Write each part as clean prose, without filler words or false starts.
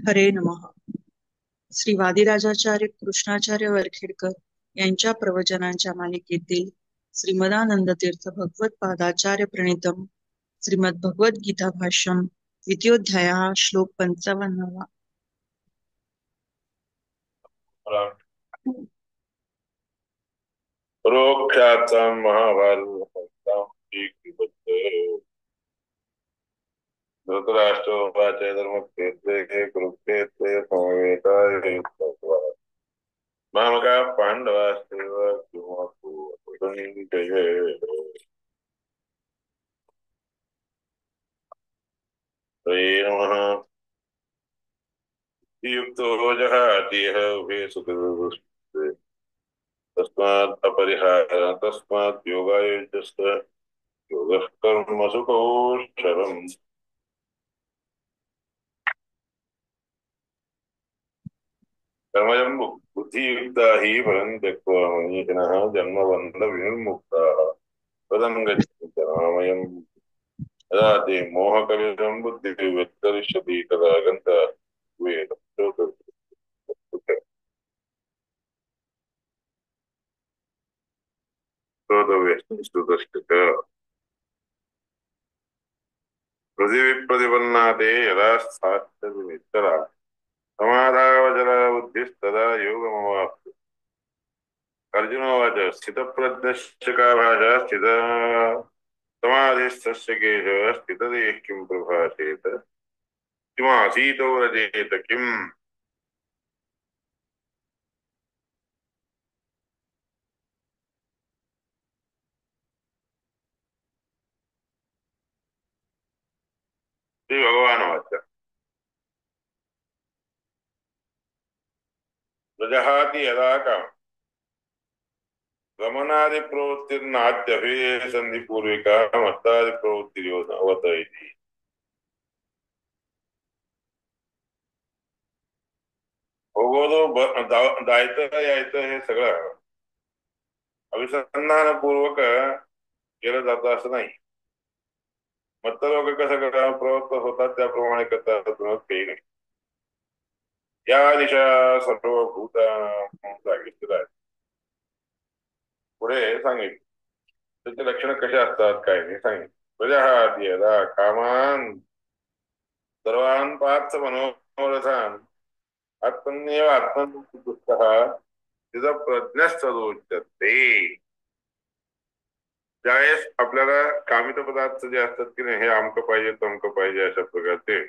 हरे नमः. श्री वादिराजाचार्य कृष्णाचार्य वरखेडकर यांच्या प्रवचनांच्या मालिकेतील श्रीमदानंद तीर्थ भगवत पादाचार्य प्रणीतम श्रीमद भगवद गीता भाष्यम द्वितीयोध्याय श्लोक 55. प्रोक्षाचा महाभारत धृतराष्ट्रोवाचे धर्मक्षेत्रे कुरुक्षेत्रे समवेताय मामका पांडवास्तेव किंवा नमः युक्तो जहातिह उभे सुखदुष्टे तस्मात् अपरिहार तस्मात् योगायुज्यस्त योगः कर्मसु कौशलम् कर्मजं बुद्धियुक्ता हि फलं त्यक्त्वा मनीषिणः जन्मबन्धविनिर्मुक्ताः पदं गच्छन्ति रामयम् यदा ते मोहकलिलं बुद्धिर्व्यक्तरिष्यति तदा गन्तः प्रतिपन्नाते यदा स्थास्यतिमित्तरा समाधावचला बुद्धिस्तदा योगमवाप्ति अर्जुनोवाच स्थितप्रज्ञस्य का भाषा स्थित समाधिस्तस्य केशव स्थितदेः किं प्रभाषेत किमासीतो व्रजेत किम् श्री भगवानुवाच प्रजहाति यदा कामम् गमनादिप्रवृत्तिर्नाद्यभिसन्धिपूर्विका मत्तादिप्रवृत्तिर्योनवत इति होगोदो दायचं यायचं हे सगळं अभिसंधानपूर्वक केलं जातं असं नाही. मत्त लोक कसं करतात प्रवृत्त होतात त्याप्रमाणे करतात काही नाही. या दिशा सर्व सांगितलेलं आहे. पुढे सांगितलं त्याचे लक्षण कसे असतात काय नाही सांगितलं. प्रजाहात यदा कामान सर्वान् पार्थ मनोरथान् आत्मन्येव आत्मदुःखः तिथं प्रज्ञास्तदोच्यते. ज्यावेळेस आपल्याला कामित पदार्थ जे असतात की नाही हे अमकं पाहिजे तमकं पाहिजे अशा प्रकारचे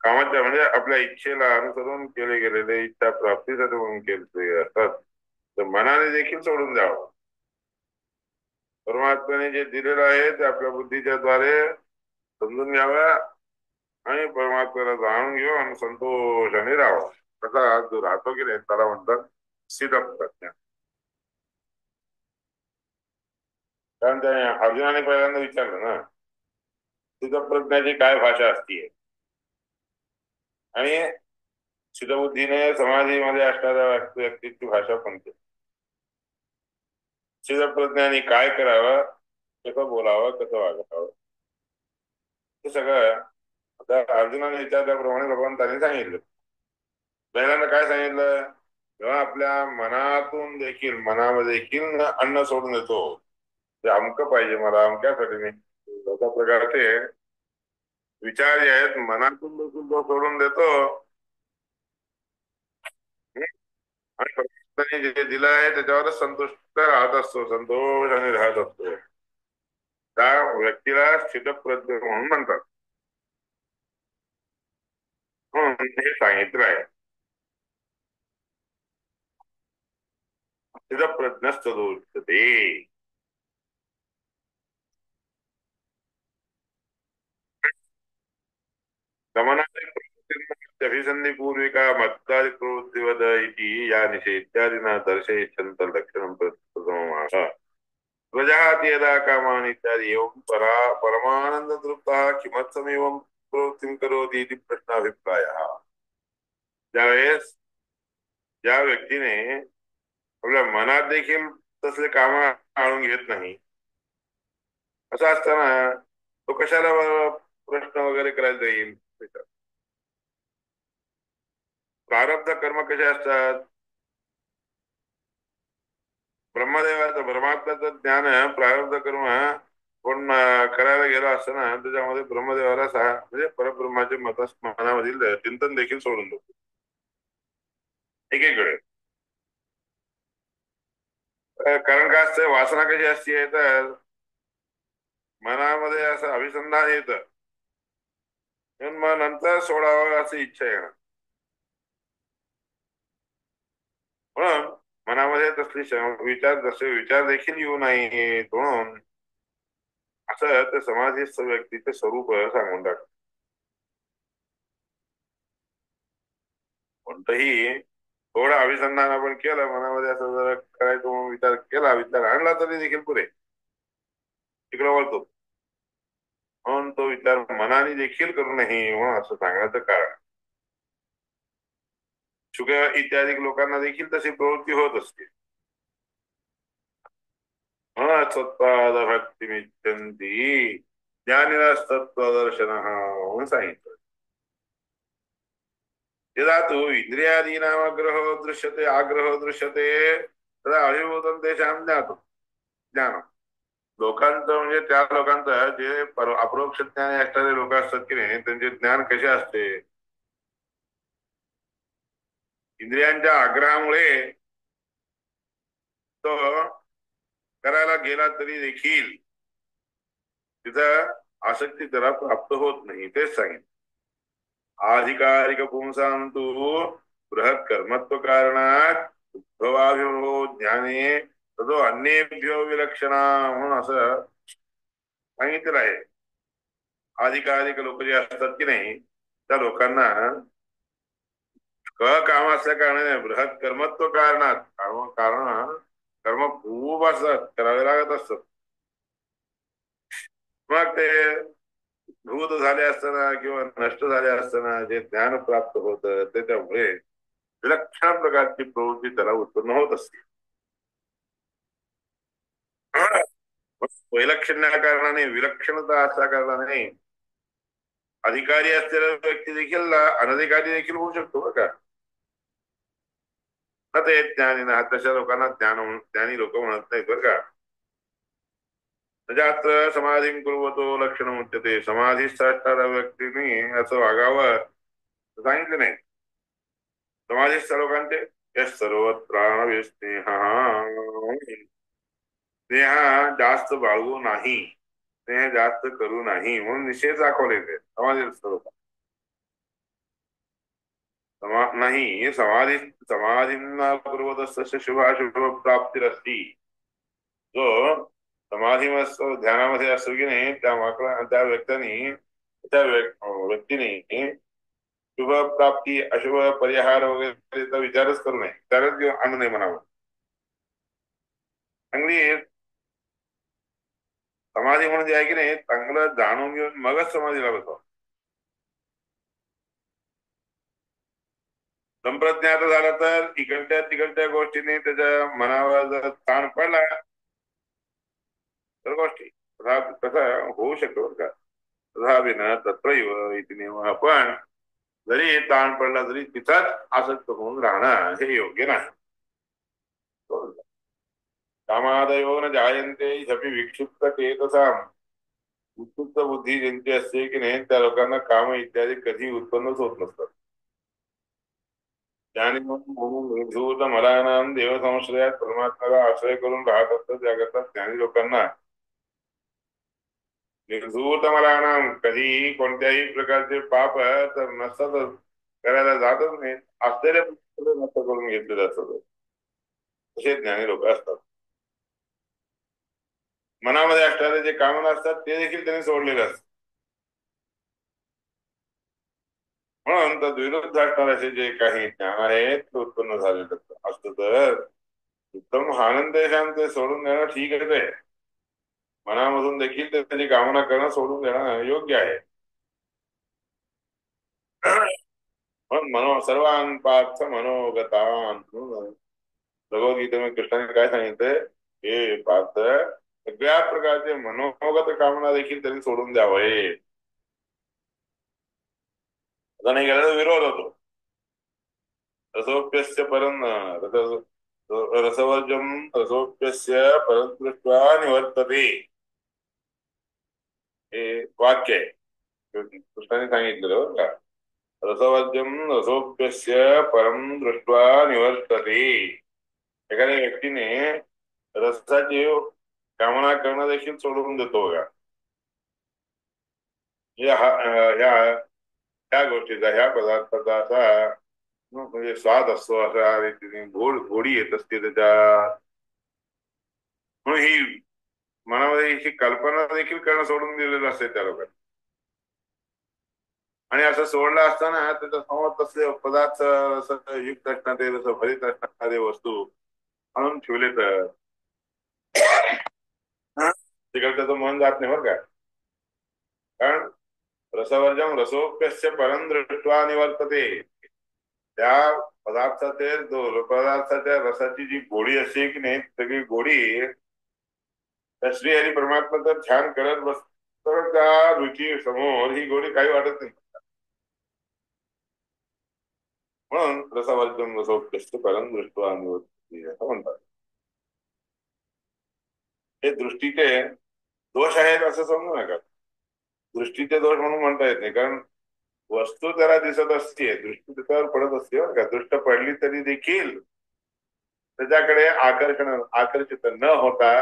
कामाच्या म्हणजे आपल्या इच्छेला अनुसरून केले गेलेले इच्छा प्राप्तीसाठी म्हणून केले असतात तर मनाने देखील सोडून द्यावं. परमात्म्याने जे दिलेलं आहे ते आपल्या बुद्धीच्या द्वारे समजून घ्यावा आणि परमात्म्याला जाणून घेऊ आणि संतोषाने राहावं. तसा जो राहतो की नाही त्याला म्हणतात स्थितप्रज्ञ. कारण त्या अर्जुनाने पहिल्यांदा विचारलं ना स्थितप्रज्ञाची काय भाषा असते आणि स्थितबुद्धीने समाधीमध्ये असणाऱ्या व्यक्तीची भाषा कोणती. स्थितप्रज्ञाने काय करावं कसं बोलावं कसं वागावं हे सगळं आता अर्जुनाने विचारल्याप्रमाणे भगवंतांनी सांगितलं. पहिल्यांदा काय सांगितलं तेव्हा आपल्या मनातून देखील मनामध्ये देखील अन्न सोडून देतो ते अमकं पाहिजे मला अमक्यासाठी नाही अशा प्रकारचे विचार जे आहेत मनातून देखील तो सोडून देतो आणि परमेश्वराने जे दिलं आहे त्याच्यावरच संतुष्ट राहत असतो संतोषाने राहत असतो. त्या व्यक्तीला स्थितप्रज्ञ म्हणून म्हणतात. हे सांगितलं आहे स्थितप्रज्ञस्तदोच्यते. अभिसंधिपूर्विका मत्तादि प्रवृत्तिवद इति या निषे इत्यादिना दर्शयिष्यन्त लक्षणं प्रथममाह प्रजाहाति यदा कामान् इत्यादि एवं परमानंद तृप्तः किमर्थमेवं प्रवृत्तिं करोति इति प्रश्नाभिप्रायः. ज्यावेळेस ज्या व्यक्तीने आपल्या मनात देखील तसले काम आणून घेत नाही असं असताना तो कशाला प्रश्न वगैरे करायला जाईल. प्रारब्ध कर्म कसे असतात? ब्रह्मदेवाचं परमात्म्याचं ज्ञान प्रारब्ध कर्म कोण करायला गेला असताना त्याच्यामध्ये ब्रह्मदेवाला म्हणजे परब्रह्माचे मनामधील चिंतन देखील सोडून देतो एकीकडे. कारण काय असतं, वासना कशी असते तर मनामध्ये असं अभिसंधान येतं, मग नंतर सोडावं अशी इच्छा येणार. म्हणून मनामध्ये तसली विचार, जसे विचार देखील येऊ नये म्हणून असं ते समाधीस्थ व्यक्तीचे स्वरूप सांगून टाकत. कोणतंही थोडं अभिसंधान आपण केलं, मनामध्ये असं जर करायचं म्हणून विचार केला, विचार आणला तरी देखील पुरे तिकडे वळतो. म्हणून तो विचार मनाने देखील करू नये म्हणून असं सांगण्याचं कारण. शुक इत्यादी लोकांना देखील तशी प्रवृत्ती होत असते. सत्पाद भक्तिमिच्छन्ति ज्ञानिनस्तत्त्वदर्शन म्हणून सांगितलं. यदा तु इंद्रियादीनामग्रहो दृश्यते आग्रहो दृश्यते तदा अभिभूतं तेषां ज्ञानम्. लोकांचं म्हणजे त्या लोकांचं जे अपरोक्ष ज्ञान असणारे लोक असतात की नाही, त्यांचे ज्ञान कसे असते? इंद्रियांच्या आग्रहामुळे तो करायला गेला तरी देखील तिथं आसक्ती त्याला प्राप्त होत नाही. तेच सांगितलं. आधिकारिक पुंसांतु बृहत् कर्मत्व कारणात उद्भवाभिमो ज्ञाने ततो अन्येभ्यो विलक्षणा म्हणून असं सांगितलेलं आहे. अधिकाधिक लोक जे असतात की नाही, त्या लोकांना काम असल्या कारणाने बृहत् कर्मत्व कारणात कारण कर्म खूप असतात, करावे लागत असतात. मग ते भूत झाले असताना किंवा नष्ट झाले असताना जे ज्ञान प्राप्त होत त्याच्यामुळे विलक्षण प्रकारची प्रवृत्ती त्याला उत्पन्न होत असते. वैलक्षण्या कारणाने, विलक्षणता असल्या कारणाने अधिकारी असलेला व्यक्ती देखील अनधिकारी देखील होऊ शकतो बरं का. ते ज्ञानी ना तशा लोकांना ज्ञानी लोक म्हणत नाहीत बरं का. त्याच्यात समाधी कुर्वतो लक्षण उच्यते. समाधीस्थ असणाऱ्या व्यक्तीने असं वागावं सांगितलं नाही. समाधीस्थ लोकांचे यश सर्वत्र स्नेह जास्त बाळगू नाही, स्नेह जास्त करू नाही म्हणून निषेध दाखवले ते समाधीस्थ लोक. नाही समाधी समाधींना पूर्वत शुभाशुभ प्राप्ती जो समाधी ध्यानामध्ये असतो की नाही, त्या व्यक्तीने शुभ प्राप्ती अशुभ परिहार वगैरेचा विचारच करू नये, विचारच आणू नये मनावर. चांगली समाधी म्हणून जे आहे की नाही, चांगलं जाणून घेऊन मगच समाधीला बसवा. संप्रज्ञात झाला तर इकडच्या तिकडच्या गोष्टीने त्याच्या मनावर जर ताण पडला तर गोष्टी तसं होऊ शकतो का. तथापिन तत्रैव इति नियमः. पण जरी ताण पडला तरी तिथंच आसक्त होऊन राहणं हे योग्य नाही. कामादयो न जायन्ते झपि विक्षिप्त चेतसाम्. उत्सुक बुद्धी ज्यांची असते की नाही, त्या लोकांना काम इत्यादी कधी उत्पन्नच होत नसतात. ज्ञानी निर्धूत मलानाम देव संश्रयात परमात्म्याला आश्रय करून राहत असतात त्या ज्ञानी लोकांना निर्धूत मलानाम कधीही कोणत्याही प्रकारचे पाप तर नसतातच, करायला जातच नाही. आश्चर्य नष्ट करून घेतलेले असतात असे ज्ञानी लोक असतात. मनामध्ये असणारे जे कामना असतात ते देखील त्यांनी सोडलेले असतात. म्हणून तर विरुद्ध असणारे जे काही ज्ञान आहेत ते उत्पन्न झालेलं असतं तर उत्तम आनंद शांत सोडून देणं ठीक आहे. ते मनामधून देखील त्याची कामना करणं सोडून देणं योग्य आहे. सर्वान पार्थ मनोगतान. भगवद्गीतेमध्ये कृष्णाने काय सांगितलंय, हे पार्थ सगळ्या प्रकारचे मनोगत कामना देखील त्यांनी सोडून द्यावं. आता नाही गेला तर विरोध होतो. रसोप्यस्य परं रसवर्जम रसोप्यस्य परं दृष्ट्वा निवर्तते, हे वाक्य आहे. कृष्णाने सांगितलेलं बरं का. रसवर्जम रसोप्यस्य परम दृष्ट्वा निवर्तते. एखाद्या व्यक्तीने रसाची कामना करणं देखील सोडून देतो बघा. ह्या गोष्टीचा, ह्या पदार्थाचा असा म्हणजे स्वाद असतो, अशा रीतीने गोडी येत असते त्याच्यात. म्हणून ही मनामध्ये ही कल्पना देखील करणं सोडून दिलेलं असते त्या लोकांनी. आणि असं सोडलं असताना त्याच्या समोर तसले पदार्थ युक्त असणारे, जसं भरीत असणारे वस्तू आणून ठेवले तर तिकडे त्याचं मन जात नाही बरं का. कारण रसवर्जम रसोप्यस्य परम दृष्ट्वा निवर्तते. त्या पदार्थाच्या रसाची जी गोडी असते की नाही, सगळी गोडी त्या श्री हरी परमात्माचं ध्यान करत बस, तर त्या रुची समोर ही गोडी काही वाटत नाही. म्हणून रसवर्जम रसोप्यस्य परम दृष्ट्वा निवर्तते असं म्हणतात. हे दृष्टीचे दोष आहेत असं समजू नका. दृष्टीचे दोष म्हणून म्हणता येत नाही, कारण वस्तू त्याला दिसत असते, दृष्टी त्याच्यावर पडत असते बरं का. दृष्ट पडली तरी देखील त्याच्याकडे आकर्षित न होता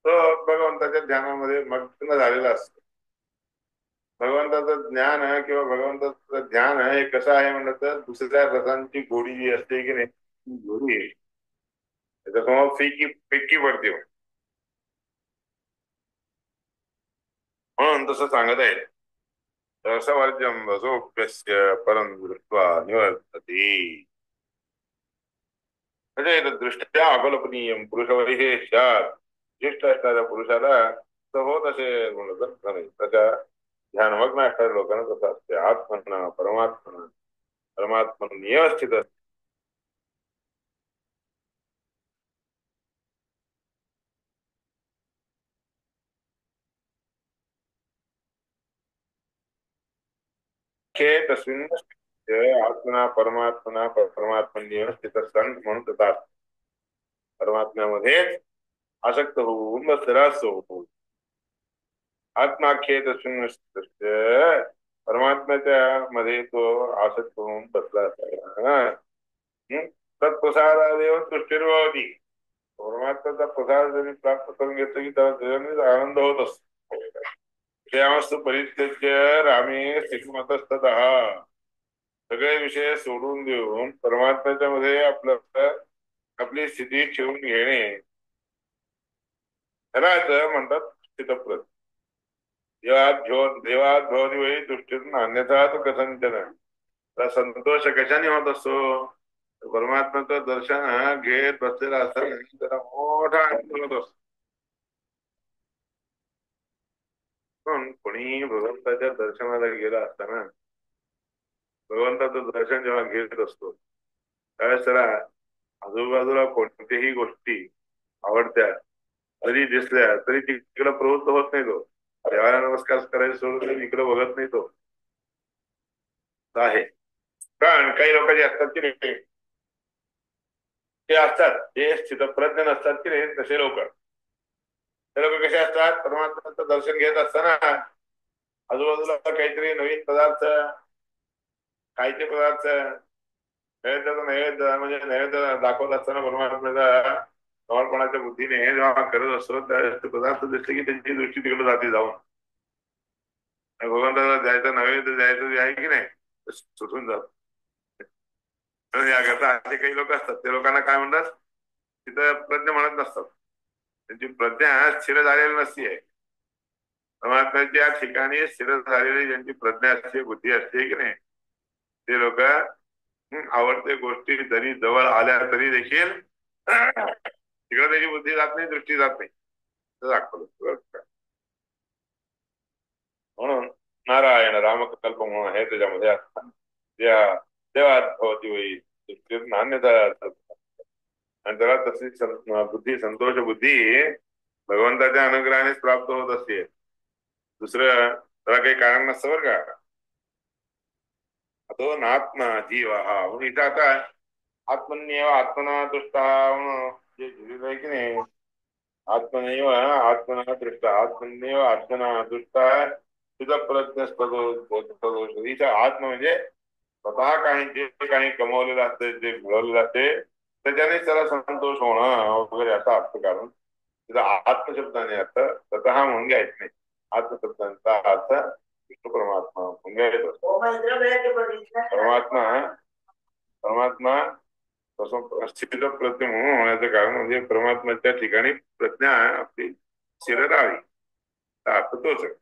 तो भगवंताच्या ध्यानामध्ये मग्न झालेला असतो. भगवंताचं ज्ञान किंवा भगवंताचं ध्यान हे कसं आहे म्हणलं तर, दुसऱ्या रसांची गोडी जी असते की नाही, गोडी त्याच्यासमोर फिकी फिक्की पडते. म्हणून तसं सांगत आहे, रसवर्जम रसोप्यस्य परम दृष्ट्वा निवर्तते. म्हणजे दृष्ट्या अकल्पनीय पुरुषवैशेष्यात, ज्येष्ठ असणाऱ्या पुरुषाला होत असे म्हणलं तर नाही. त्याच्या ध्यानमग्न असणाऱ्या लोकांना तसं असते. आत्मना परमात्मा नियवस्थित असते. तस्मिन् आत्मना परमात्मा नियवस्थित सन म्हणून तथा परमात्म्यामध्येच आसक्त होऊन बसलेला असतो. आत्माख्ये तस्मिन् परमात्म्याच्या मध्ये तो आसक्त होऊन बसला असायला. तत्प्रसादादेव तुष्टिर्भवती. परमात्म्याचा प्रसाद जरी प्राप्त करून घेतलं की त्याला आनंद होत असतो. श्रेयामस्तु परित्यज्य रामे स्थितिमतस्ततः. सगळे विषय सोडून देऊन परमात्म्याच्या मध्ये आपली स्थिती ठेवून घेणे, त्यालाच म्हणतात स्थितप्रज्ञ. देवात भवती वही दृष्टीतून अन्यथा तो कथंचन. संतोष कशाने होत असतो? परमात्म्याचं दर्शन घेत बसलेला असताना त्याला मोठा आनंद होत असतो. पण कोणी भगवंताच्या दर्शनाला गेला असताना, भगवंताचं दर्शन जेव्हा घेत असतो त्यावेळेस त्याला आजूबाजूला कोणत्याही गोष्टी आवडत्या जरी दिसल्या तरी तिकडे प्रवृत्त होत नाही. तो देवाला नमस्कार करायला सोडून इकडे बघत नाही तो आहे. कारण काही लोक जे असतात की नाही, ते असतात जे स्थितप्रज्ञ नसतात की नाही, तसे लोक. ते लोक कसे असतात, परमात्म्याचं दर्शन घेत असताना आजूबाजूला काहीतरी नवीन पदार्थ, खायचे पदार्थ, नैवेद्य म्हणजे नैवेद्य दाखवत असताना परमात्म्याचा समर्पणाच्या बुद्धीने जेव्हा करत असतो त्या पदार्थ दिसले की त्यांची दृष्टी तिकडे जाते जाऊन. भगवंताला द्यायचं नैवेद्य द्यायचं जे आहे की नाही सुटून जात. याकरता असे काही लोक असतात, ते लोकांना काय म्हणतात, तिथं प्रज्ञ म्हणत नसतात. त्यांची प्रज्ञा स्थिर झालेली नसते. परमात्म्याच्या ठिकाणी स्थिर झालेली ज्यांची प्रज्ञा असते, बुद्धी असते की नाही, ते लोक आवडते गोष्टी जरी जवळ आल्या तरी देखील तिकडे त्याची बुद्धी जात नाही, दृष्टी जात नाही. दाखवलं. म्हणून नारायण रामकल्प म्हणून आहे त्याच्यामध्ये असतात. देवात भवती वही नान्यता, आणि त्याला तशी बुद्धी, संतोष बुद्धी भगवंताच्या अनुग्रहानेच प्राप्त होत असते. दुसरं त्याला काही कारण नसतं बरं का. तो नात्मा जीव हा म्हणून इथं आता आत्मन्यव आत्मना दृष्टा म्हणून जे लिहिलेलं आहे की नाही, आत्मनैव आत्मना दृष्टा आत्मन्यव आत्मना दृष्टा तुझा प्रज्ञ इथं आत्म म्हणजे स्वतः काही जे काही कमवलेलं असते जे मिळवलेलं असते त्याच्याने त्याला संतोष होणं वगैरे असा अर्थ काढून तिथं आत्मशब्दाने अर्थ स्वतः म्हणून घ्यायचं नाही. आत्मशब्दांचा अर्थ विष्णू परमात्मा म्हणून घ्यायचा असतो. परमात्मा परमात्मा स्थिर प्रज्ञ म्हणून होण्याचं कारण म्हणजे परमात्म्याच्या ठिकाणी प्रज्ञा आपली स्थिर राहावी, अर्थ तोच आहे.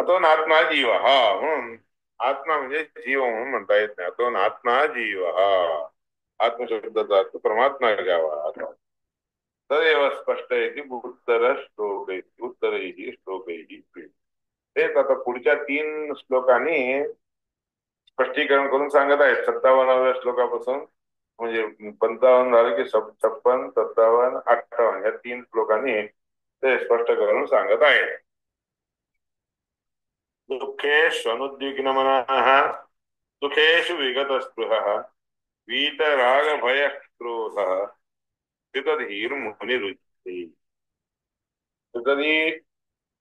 अतोन आत्मा जीव हा म्हणून आत्मा म्हणजे जीव म्हणून म्हणता येत नाही. अतोन आत्मा जीव हा आत्मशब्दाचा अर्थ परमात्मा घ्यावा. तदेव स्पष्ट आहे की उत्तर श्लोक उत्तरही श्लोकही तेच आता पुढच्या 3 श्लोकांनी स्पष्टीकरण करून सांगत आहेत. 57व्या श्लोकापासून म्हणजे 55 झालं की 56, 57, 58 या 3 श्लोकांनी ते स्पष्ट करून सांगत आहेत. दुःखेषु अनुद्विग्न मनः दुःखेषु विगत स्पृहः वीत राग भय क्रोधः स्थितधीर मुनिरुच्यते. कधी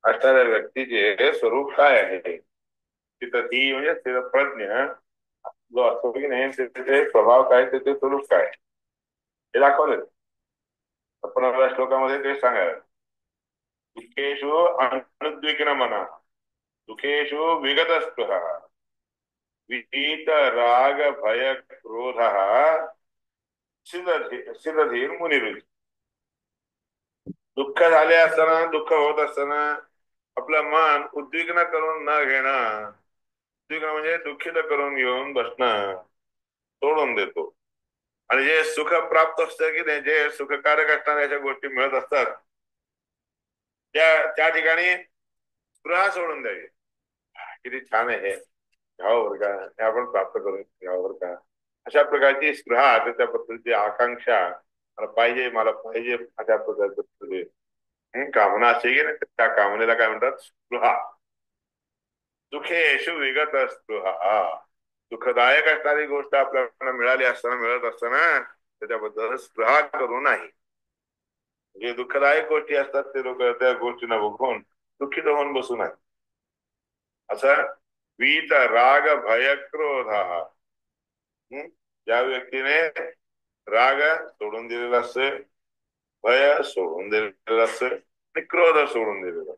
असणाऱ्या व्यक्तीचे स्वरूप काय आहे, स्थितधी म्हणजे स्थितप्रज्ञ जो असतो की नाही त्याचे प्रभाव काय, त्याचे स्वरूप काय हे दाखवले. 56व्या श्लोकामध्ये ते सांगायला दुःखेषु अनुद्विग्न मनः दुःखेषु विगत स्पृहः वीत राग भय क्रोधः स्थितधीर मुनिरुच्यते. दुःख झाले असताना दुःख होत असताना आपलं मन उद्विग्न करून न घेणं, उद्विग्न म्हणजे दुःखित करून घेऊन बसणं सोडून देतो. आणि जे सुख प्राप्त असतं की नाही, जे सुखकारक असणाऱ्या अशा गोष्टी मिळत असतात त्या ठिकाणी स्पृहा सोडून द्यावी. किती छान आहे हे, घ्यावं बरं का, हे आपण प्राप्त करून घ्यावं बरं का, अशा प्रकारची स्पृहा, त्याच्या पद्धतीची आकांक्षा, मला पाहिजे अशा प्रकारचे कामना असते की नाही, त्या कामनेला काय म्हणतात स्पृहा. दुःखेषु विगत स्पृहा दुःखदायक असणारी गोष्ट आपल्याला मिळाली असताना मिळत असताना त्याच्याबद्दल स्पृहा करू नाही. जे दुःखदायक गोष्टी असतात ते लोक त्या गोष्टींना बघून दुःखित होऊन बसू नये. असं वीत राग भय क्रोध ज्या व्यक्तीने राग सोडून दिलेला असते, भय सोडून दिलेलं असतं आणि क्रोध सोडून दिलेला,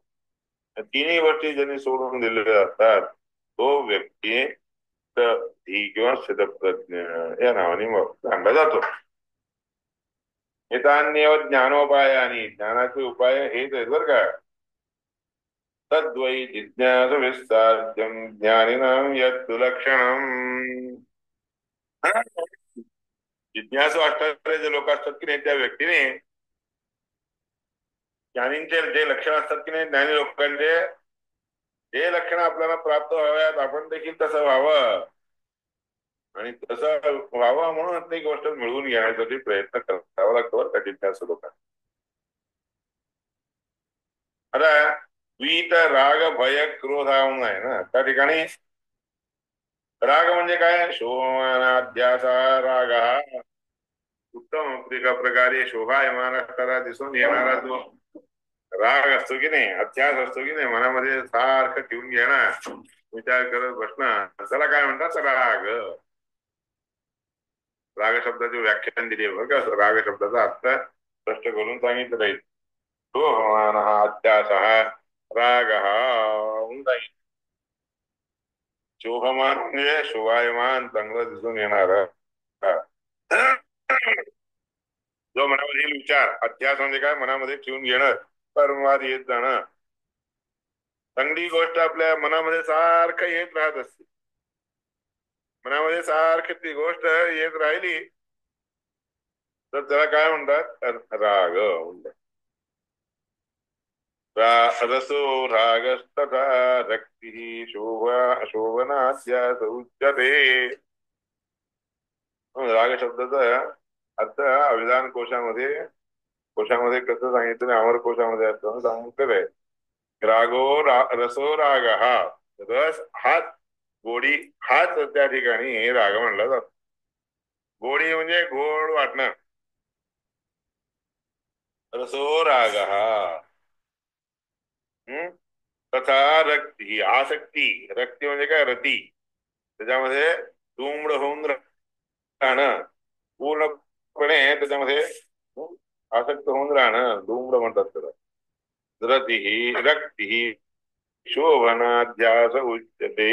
तिन्ही गोष्टी ज्यांनी सोडून दिलेल्या असतात तो व्यक्ती धी किंवा स्थितप्रज्ञ या नावाने सांगला जातो. एतान्यव ज्ञानोपाय आणि ज्ञानाचे उपाय हेच आहेत बरं का. तद्वै जिज्ञास विस्तार्यं ज्ञानिनां यत्तु लक्षणम्. जिज्ञासू असणारे जे लोक असतात की नाही त्या व्यक्तीने ज्ञानींचे जे लक्षण असतात की नाही, ज्ञानी लोकांचे जे लक्षण आपल्याला प्राप्त व्हाव्यात आपण देखील तसं व्हावं आणि तसं व्हावं म्हणून ती गोष्ट मिळवून घेण्यासाठी प्रयत्न करावा लागतो बरं का जिज्ञासू लोकांना. आता वीत राग भय क्रोध म्हणून आहे ना, त्या ठिकाणी राग म्हणजे काय, शोभनाध्यासा राग हा उत्तम एका प्रकारे शोभायमान असणारा दिसून येणारा जो राग असतो की नाही, अध्यास असतो की नाही, मनामध्ये सारखं ठेवून घेणार, विचार करत बसणं, त्याला काय म्हणतात राग. राग शब्दाचे व्याख्यान दिले बघ, राग शब्दाचा अर्थ स्पष्ट करून सांगितलं जाईल. शोभमान हा अध्यास हा राग हा होऊन जाईल. शोभमान म्हणजे शोभायमान चांगलं दिसून येणार जो मनामधील विचार, अध्यास म्हणजे काय मनामध्ये ठेवून घेणं, वारंवार येत जाणं, चांगली गोष्ट आपल्या मनामध्ये सारखं येत राहत असते, मनामध्ये सारखी ती गोष्ट येत राहिली तर त्याला काय म्हणतात राग म्हणतात. रसो रागस्तथा रक्ती शोभनास्यास उच्यते. राग शब्दाचा अर्थ अभिधान कोशामध्ये कसं सांगितलं, अमर कोशामध्ये असं सांगितलेलं आहे. रसो राग हा रस हाच गोडी हाच त्या ठिकाणी राग म्हणला जातो. गोडी म्हणजे गोड वाटणं. रसो राग हा. तथा रक्ती ही आसक्ती. रक्ती म्हणजे काय? रती. त्याच्यामध्ये धूम्र होऊन राहणं, पूर्णपणे त्याच्यामध्ये आसक्त होऊन राहणं धूम्र म्हणतात त्याला. रती ही रक्ती ही शोभनाध्यास उच्यते.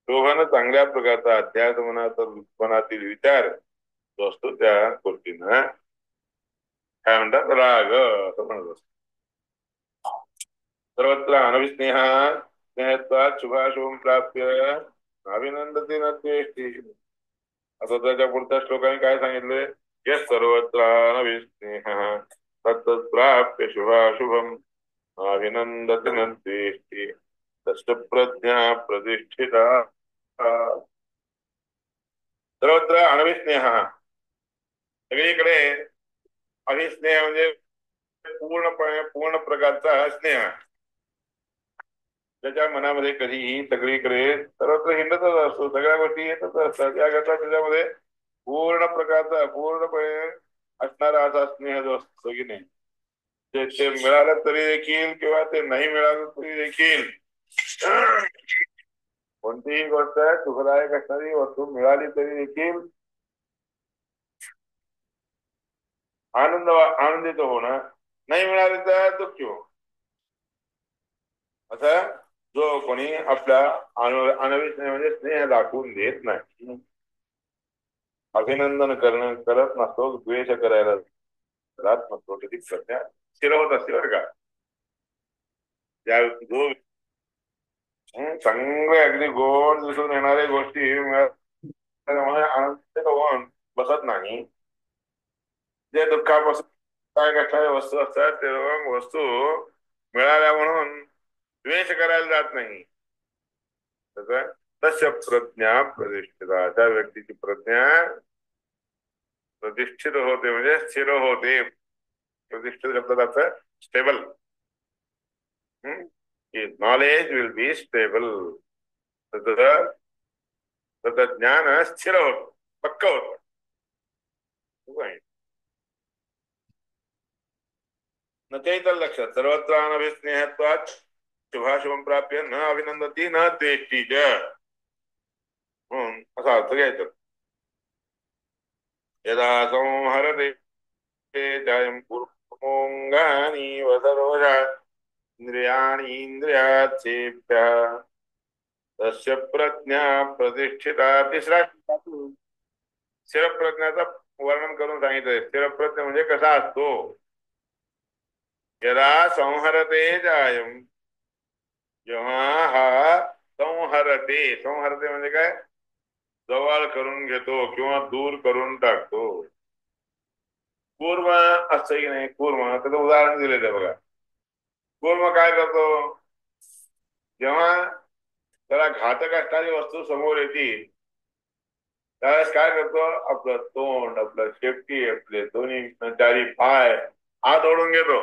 शोभन चांगल्या प्रकारचा अध्यास मनातील विचार जो असतो त्या गोष्टींना काय म्हणतात? राग असं म्हणत असतो. सर्वत्र अनविस्नेह स्नेहत्वात् शुभाशुभं प्राप्य अभिनंदते न द्वेष्टि. असं त्याच्या पुढच्या श्लोकाने काय सांगितले? यः सर्वत्र अनविस्नेहः तत्तत् प्राप्य शुभाशुभम् अभिनंदते न द्वेष्टि तस्य प्रज्ञा प्रतिष्ठिता. सर्वत्र अनविस्नेह. सगळीकडे अभिस्नेह म्हणजे पूर्ण प्रकारचा स्नेह. त्याच्या मनामध्ये कधीही सगळीकडे सर्वत्र हिंडतच असतो, सगळ्या गोष्टी येतच असतात. याकरता त्याच्यामध्ये पूर्ण प्रकारचा पूर्णपणे असणारा असा स्नेह जो असतो की नाही, ते मिळालं तरी देखील किंवा ते नाही मिळालं तरी देखील कोणतीही गोष्ट सुखदायक असणारी वस्तू मिळाली तरी देखील आनंदित होणं, नाही मिळाली तर दुःखी हो. असं जो कोणी आपल्या अनविस्नेह म्हणजे स्नेह दाखवून देत नाही, अभिनंदन करत नसतो, द्वेष करायला राहत नसतो, त्याची प्रज्ञा स्थिर होत असते बरं का. त्या जो चांगले अगदी गोड दिसून येणाऱ्या गोष्टी आनंदित होऊन बसत नाही. जे दुःखापासून काय कशा वस्तू असतात ते वस्तू मिळाल्या म्हणून द्वेष करायला जात नाही. तस्य प्रज्ञा प्रतिष्ठिता. त्या व्यक्तीची प्रज्ञा प्रतिष्ठित होते म्हणजे स्थिर होते. प्रतिष्ठित शब्दाचा stable. Knowledge will be stable. त्याचं ज्ञान स्थिर होत, पक्क होत. न चैतल लक्षात. सर्वत्र अनभिस्नेहत्वात् शुभाशुभं प्राप्य न अभिनंदती न द्वेष्टी च. असा अर्थ घ्यायचा. यदा संहरते जायं पूर्वोंगानि वसरोषा इंद्रियाणि इंद्रियार्थेभ्यः तस्य प्रज्ञा प्रतिष्ठिता. तिसरा स्थिर प्रज्ञाचा वर्णन करून सांगितलंय. स्थिर प्रज्ञा म्हणजे कसा असतो? यदा संहरते जायं, जेव्हा हा संहरते. संहरते म्हणजे काय? जवळ करून घेतो किंवा दूर करून टाकतो. कूर्म असं की नाही, कूर्म त्याचं उदाहरण दिलेलं आहे बघा. कूर्म काय करतो? जेव्हा त्याला घातक असणारी वस्तू समोर येते त्यावेळेस काय करतो? आपलं तोंड, आपलं शेपटी, आपले दोन्ही चारी पाय हात ओढून घेतो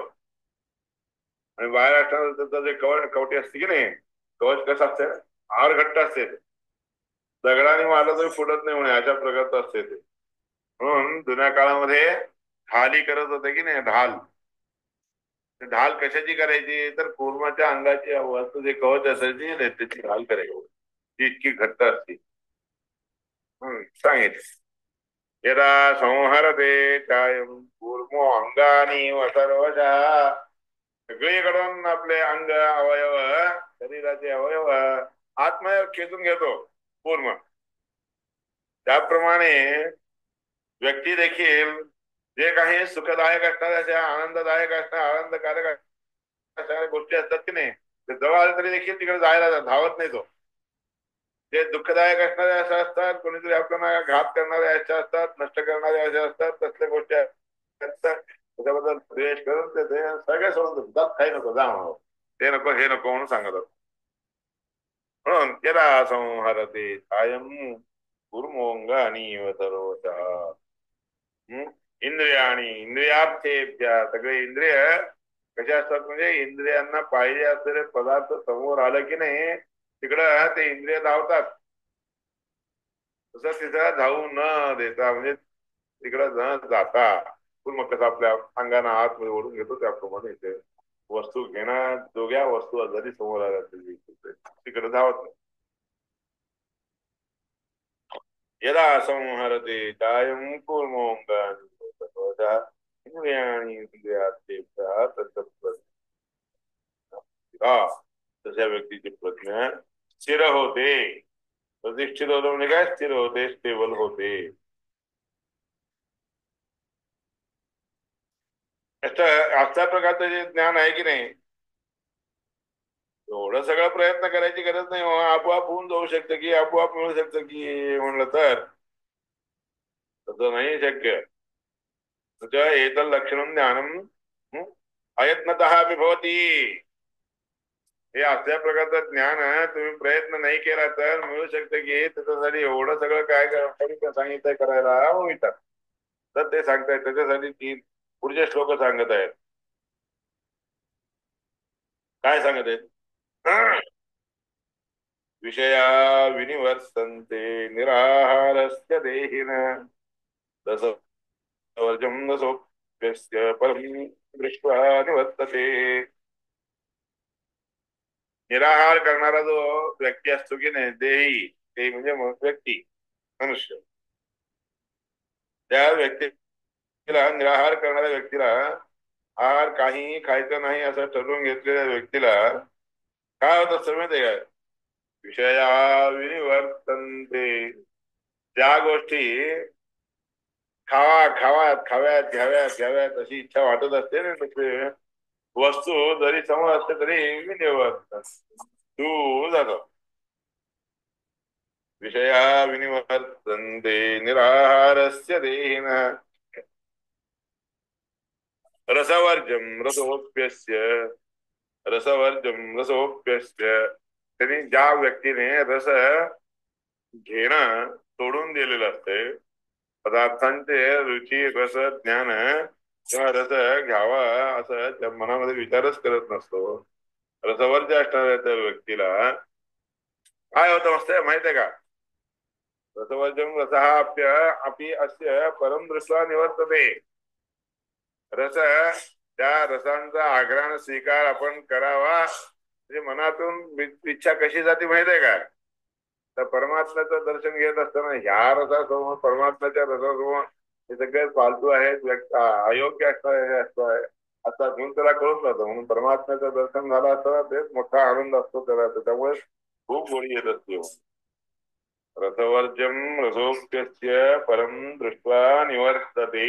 आणि बाहेर असताना त्याचं जे कवटी असते की नाही, कवच कसं असते? हार घट्ट असते, दगडाने मारलं तरी फुटत नाही म्हणे, अशा प्रकारचं असते ते. म्हणून जुन्या काळामध्ये ढाली करत होते की नाही, ढाल. ढाल कशाची करायची? तर कूर्माच्या अंगाची वस्तू जे कवच असायची त्याची ढाल करायची. ती इतकी घट्ट असते. सांगितलं. यदा संहरते चायं कूर्मो अंगानी वसर्वशः. सगळीकडून आपले अंग अवयव, शरीराचे अवयव आत्मय खेचून घेतो कूर्म. त्याप्रमाणे व्यक्ती देखील जे काही सुखदायक असतात, आनंददायक असतात, आनंदकारक असणाऱ्या गोष्टी असतात की नाही, ते जवळ आले तरी देखील तिकडे जायला धावत नाही तो. जे दुःखदायक असणारे अशा असतात, कोणीतरी आपल्याला घात करणारे अशा असतात, नष्ट करणारे अशा असतात, तसल्या गोष्टी असतात. त्याच्याबद्दल द्वेष करून ते सगळे सोडून जात, काही नको, जा म्हणून, ते नको हे नको म्हणून सांगत. म्हणून यदा संहरते कायं कूर्मोऽङ्गानि वसरोषः. इंद्रियाणी इंद्रियार्थेभ्य. सगळे इंद्रिय कसे असतात? म्हणजे इंद्रियांना पाहिजे असलेले पदार्थ समोर आलं की नाही तिकडं ते इंद्रिय धावतात, तसं तिथं धावू न देता म्हणजे तिकडं न जाता मग कसं आपल्या अंगाने आतमध्ये ओढून घेतो त्याप्रमाणे इथे वस्तू घेणं, दोघ्या वस्तू जरी समोर आल्या तरी तिकडे धावत नाही. यदा संहरते कायं कूर्मोऽङ्गानि इंद्रियाणि इंद्रियार्थेभ्यः तशा व्यक्तीची प्रज्ञा स्थिर होते. प्रतिष्ठित होतं म्हणजे काय, स्थिर होते, स्टेबल होते. अशा प्रकारचं जे ज्ञान आहे की नाही, एवढं सगळं प्रयत्न करायची गरज नाही. आपोआप होऊन जाऊ शकतं की आपोआप मिळू शकतं की म्हणलं तर तसं नाही शक्य. तुझ्या एतल लक्षणं ज्ञानम अयत्नतः विभवती. हे अशा प्रकारचं ज्ञान तुम्ही प्रयत्न नाही केला तर मिळू शकतं की त्याच्यासाठी एवढं सगळं काय सांगितलंय करायला होईतात. तर ते सांगतायत त्याच्यासाठी 3 पुढचे श्लोक सांगत आहेत. काय सांगत आहेत? विषया विनिवर्तन्ते निराहारस्य देहिन रसवर्जं रसोऽप्यस्य परं दृष्ट्वा निवर्तते. निराहार करणारा जो व्यक्ती असतो की नाही, देही ते म्हणजे व्यक्ती, मनुष्य, त्या व्यक्तीला, निराहार करणाऱ्या व्यक्तीला, आहार काही खायचं नाही असं ठरवून घेतलेल्या व्यक्तीला काय होत असतं माहिती आहे का? विषया विनिवर्तन्ते. त्या गोष्टी खाव्यात घ्याव्यात घ्याव्यात अशी इच्छा वाटत असते ना. वस्तू जरी समोर असते तरी विनिवर्तन तू जातो. विषया विनिवर्तन्ते निराहारस्य देहिन रसवर्जम रसोप्यस्य त्यांनी ज्या व्यक्तीने रस घेणं सोडून दिलेलं असते, पदार्थांचे रुची रस ज्ञान किंवा रस घ्यावा असं त्या मनामध्ये विचारच करत नसतो, रसवर्ज असणाऱ्या त्या व्यक्तीला काय होतं असतं माहितीये का? रसवर्जम रसहाप्य अपि अस्य परम दृष्ट्वा निवर्तते. रस, त्या रसांचा आग्रहाने स्वीकार आपण करावा म्हणजे मनातून इच्छा कशी जाते माहितीये का? तर परमात्म्याचं दर्शन घेत असताना ह्या रसासमोर, परमात्म्याच्या रसासमोर हे सगळे फालतू आहेत, अयोग्य असतं आता घेऊन त्याला कळून जातं. म्हणून परमात्म्याचं दर्शन झालं असतं तेच मोठा आनंद असतो त्याला. त्याच्यामुळे खूप गोडी येत असते. रसवर्जम रसोप्यस्य परम दृष्ट्वा निवर्तते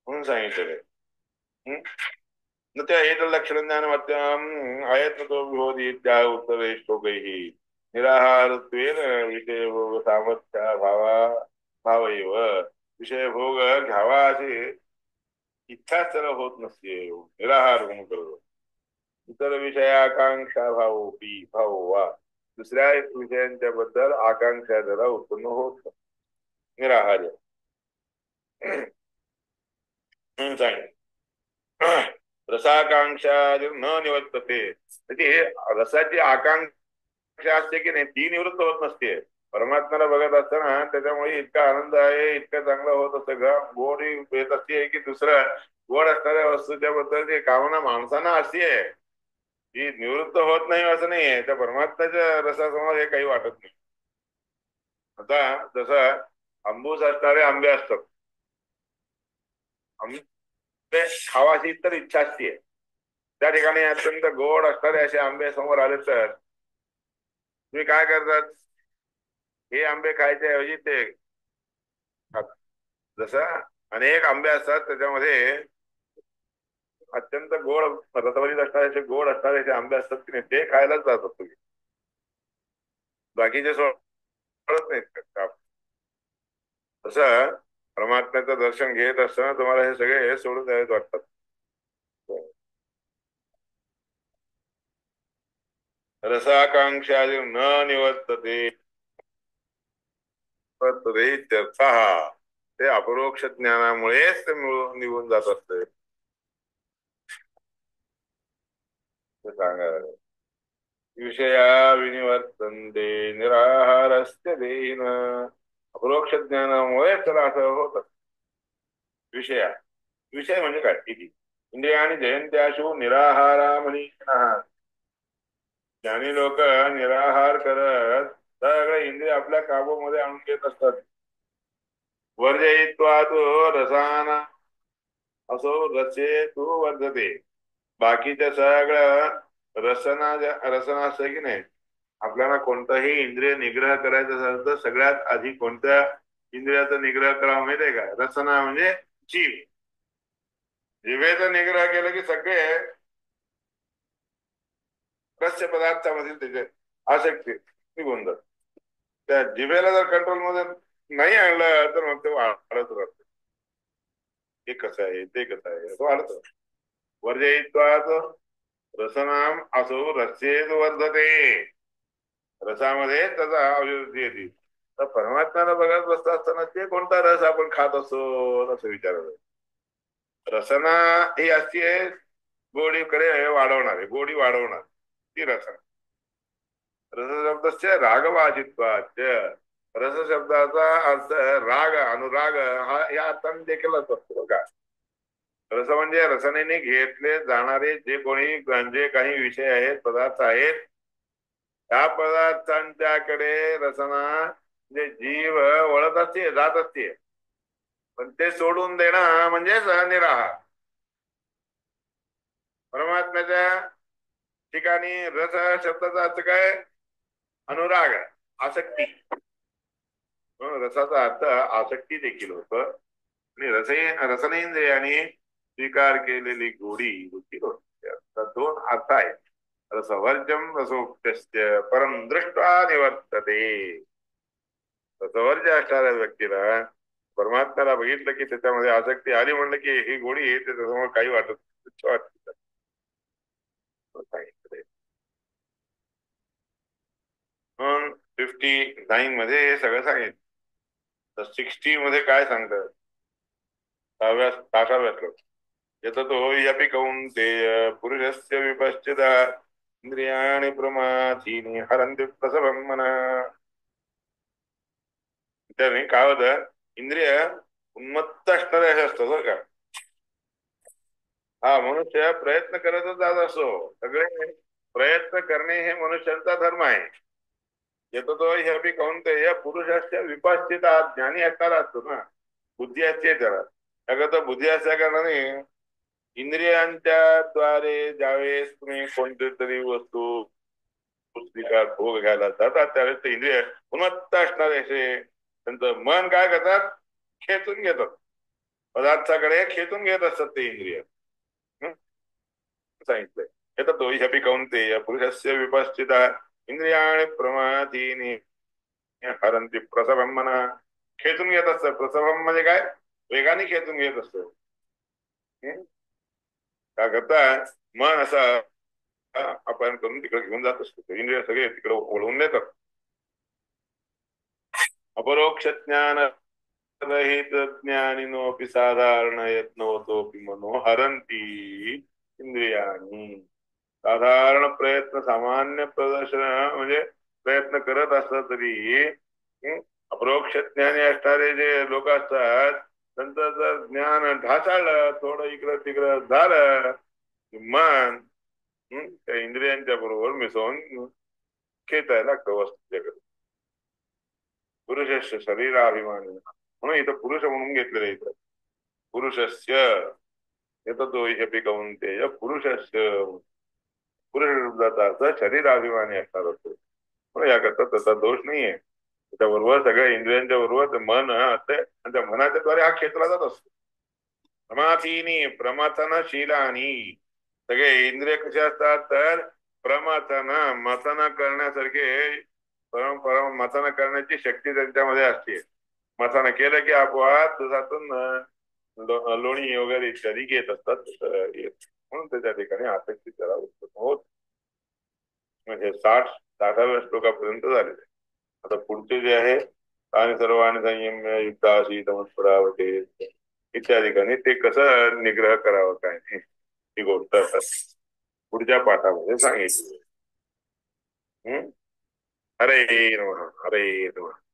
म्हणून सांगितलेलं. न त्या एक लक्षण ज्ञानमत्यम आयत्नतो विभवती त्या उत्तरे श्लोकैः निराहारत्वेन विषय भोग सामर्थ्या भावैव. विषय भोग घ्यावा अशी इच्छा त्याला होत नसते निराहार होऊन करतो. इतर विषयाकांक्षा भाव वा दुसऱ्या विषयांच्या बद्दल आकांक्षा त्याला उत्पन्न होत निराहार्य म्हणून सांगितलं. रसाकांक्षा न निवर्तते. म्हणजे रसाची आकांक्षा असते की नाही ती निवृत्त होत नसते. परमात्म्याला बघत असताना त्याच्यामुळे इतका आनंद आहे, इतकं चांगलं होत असतं, गोड येत असते की दुसरं गोड असणाऱ्या वस्तूच्या बद्दल कामना माणसांना अशी आहे की निवृत्त होत नाही असं नाहीये. त्या परमात्म्याच्या रसासमोर हे काही वाटत नाही. आता जसं आंबूस असणारे आंबे असतात, आंबे खावाची तर इच्छा असते, त्या ठिकाणी अत्यंत गोड असणारे असे आंबे समोर आले तर तुम्ही काय करतात? हे आंबे खायच्या ऐवजी ते खातात. जसं अनेक आंबे असतात त्याच्यामध्ये अत्यंत गोड रसभरीत असणारे गोड असणारे आंबे असतात की नाही ते खायलाच जातात तुम्ही, बाकीचे सोडत नाहीत का? तसं परमात्म्याचं दर्शन घेत असताना तुम्हाला हे सगळे सोडून द्यायला वाटतात. रसाकांक्षा न निवर्तते ते अपरोक्ष ज्ञानामुळेच ते निघून जात असते ते सांगायला. विषया विनिवर्तन्ते निराहारस्य देहिन. अपरोक्ष ज्ञानामुळे त्याला असं होत. विषया, विषय म्हणजे काय? किती इंद्रियाणी जयंत्याशु निराहारा मनीषिणः. ज्ञानी लोक निराहार करत सगळे इंद्रिय आपल्या काबूमध्ये आणून घेत असतात. वर्जयित्वा तो रसाना असो रसे तू वर्धते. बाकीच्या सगळं रसना असतं की नाही. आपल्याला कोणताही इंद्रिय निग्रह करायचा असेल तर सगळ्यात आधी कोणत्या इंद्रियाचा निग्रह करावा माहितीये का? रसना म्हणजे जीव. जिभेचा निग्रह केला की सगळे रस्य पदार्थामधील त्याचे आसक्ती निघून जात. त्या जिभेला जर कंट्रोल मध्ये नाही आणलं तर मग ते वाढत राहत. हे कसं आहे ते कसं आहे असं वाढत. वर्जयित्वात रसनाम असो रस्येत वर्धते. रसामध्ये त्याचा अभिवृद्धी येते. तर परमात्म्याला बघत बसत असताना ते कोणता रस आपण खात असो असं विचारत. रसना ही असते गोडीकडे वाढवणारे, गोडी वाढवणार ती रसना. रसशब्दस्य रागवाचित्वाच. रस शब्दाचा अर्थ राग अनुराग हा या अर्थाने देखील असतो बघा. रस म्हणजे रसनेने घेतले जाणारे जे कोणी जे काही विषय आहेत, पदार्थ आहेत, त्या पदार्थांच्याकडे रसना म्हणजे जीव वळत असते, जात असते. पण ते सोडून देणं म्हणजे निराहार. परमात्म्याच्या ठिकाणी रस शब्दाचा अर्थ काय? अनुराग, आसक्ती. रसाचा अर्थ आसक्ती देखील होत. आणि रसनेंद्रियाने स्वीकार केलेली गोडी देखील होती. दोन अर्थ आहेत. रसवर्जम रसोक्तस्य परम दृष्ट्वा निवर्तते. रसवर्ज असणाऱ्या व्यक्तीला परमात्म्याला बघितलं की त्याच्यामध्ये आसक्ती आली म्हणलं की ही गोडी आहे त्याच्यासमोर काही वाटत. मग 59 मध्ये हे सगळं सांगितलं. तर 60 मध्ये काय सांगतात? 6व्या श्लोक. यततो ह्यपि कौन्तेय पुरुषस्य विपश्चिता इंद्रियाणि प्रमाथीनि हरन्ति प्रसभं मनः. त्याने काय होतं? इंद्रिय उन्मत्त असणारे हे असतं बरं का. हा मनुष्य प्रयत्न करतच जात असतो. सगळे प्रयत्न करणे हे मनुष्यांचा धर्म आहे. येतो तो हे कौन्तेय पुरुषाच्या विपश्चिता. ज्ञानी असणारा असतो ना, बुद्धी असते त्याला. त्याकरता बुद्धी असल्या कारणाने इंद्रियांच्या द्वारे ज्यावेळेस तुम्ही कोणती तरी वस्तू पुस्तिका भोग घ्यायला जातात त्यावेळेस ते इंद्रिय उन्मत्त असणारे असे त्यांचं मन काय करतात? खेचून घेतात. पदार्थाकडे खेचून घेत असतात ते इंद्रिय. सांगितलंय येतात तो ह्यपि कौन्तेय पुरुषस्य विपश्चिता इंद्रियाणि प्रमाथीनि हरन्ति प्रसभं मनः. खेचून घेत असतं. प्रसभम म्हणजे काय? वेगाने खेचून घेत असतो. काय करता? मन असं अपहरण करून तिकडे घेऊन जात असतो. इंद्रिय सगळे तिकडे ओढवून देतात. अपरोक्ष ज्ञान रहित ज्ञानिनोपि साधारण यत्नवतोपि मनो हरन्ति इंद्रियाणी. साधारण प्रयत्न, सामान्य प्रदर्शन म्हणजे प्रयत्न करत असला तरी अपरोक्ष ज्ञानी असणारे जे लोक असतात त्यांचं जर ज्ञान ढासळलं, थोडं इकडं तिकडं झालं, मन त्या इंद्रियांच्या बरोबर मिसळून खेचायला लागतं वस्तूच्याकडे. पुरुषस्य शरीराभिमानी म्हणून इथं पुरुष म्हणून घेतलेलं इथं. पुरुषस्य येतो तो ह्यपि कौन्तेय पुरुषस्य. पुरुष शब्दाचा अर्थ शरीराभिमानी असणार असतो. म्हणून याकरता त्याचा दोष नाहीये. त्याच्याबरोबर सगळ्या इंद्रियांच्या बरोबर मन असते आणि त्या मनाच्या द्वारे हा खेचला जात असतो. प्रमाथीनी प्रमथनशीलानी. सगळे इंद्रिय कसे असतात तर प्रमथन मथन करण्यासारखे मथन करण्याची शक्ती त्यांच्यामध्ये असते. मथन केलं की आपोआप दुधातून लोणी वगैरे इत्यादी घेत असतात. म्हणून त्याच्या ठिकाणी आसक्ती त्याला उत्पन्न होत. म्हणजे 60व्या श्लोकापर्यंत झालेले. आता पुढचे जे आहे आणि सर्वांनी संयम्य युक्ताशी तमस्परावते इत्यादी ठिकाणी ते कसं निग्रह करावं काय नाही ही गोष्ट पुढच्या पाठामध्ये सांगितली. हम्म? हरे नमः हरे नमः.